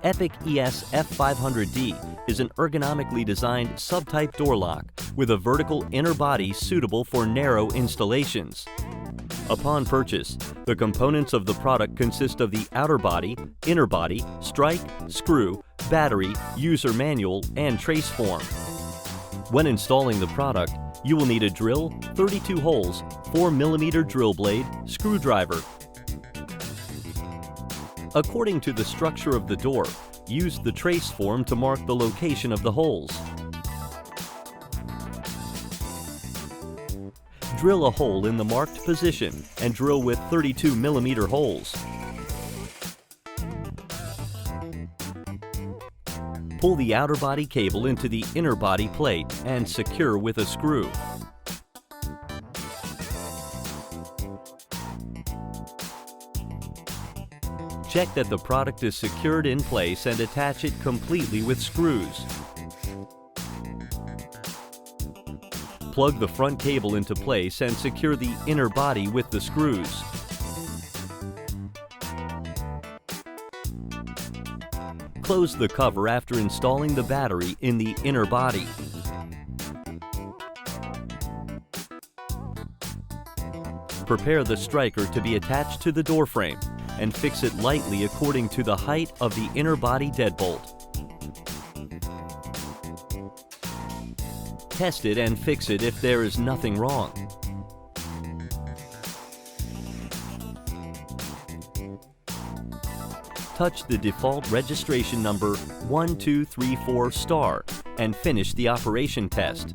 Epic ES-F500D is an ergonomically designed subtype door lock with a vertical inner body suitable for narrow installations. Upon purchase, the components of the product consist of the outer body, inner body, strike, screw, battery, user manual, and trace form. When installing the product, you will need a drill, 32 holes, 4mm drill blade, screwdriver. According to the structure of the door, use the trace form to mark the location of the holes. Drill a hole in the marked position and drill with 32mm holes. Pull the outer body cable into the inner body plate and secure with a screw. Check that the product is secured in place and attach it completely with screws. Plug the front cable into place and secure the inner body with the screws. Close the cover after installing the battery in the inner body. Prepare the striker to be attached to the door frame and fix it lightly according to the height of the inner body deadbolt. Test it and fix it if there is nothing wrong. Touch the default registration number 1234* and finish the operation test.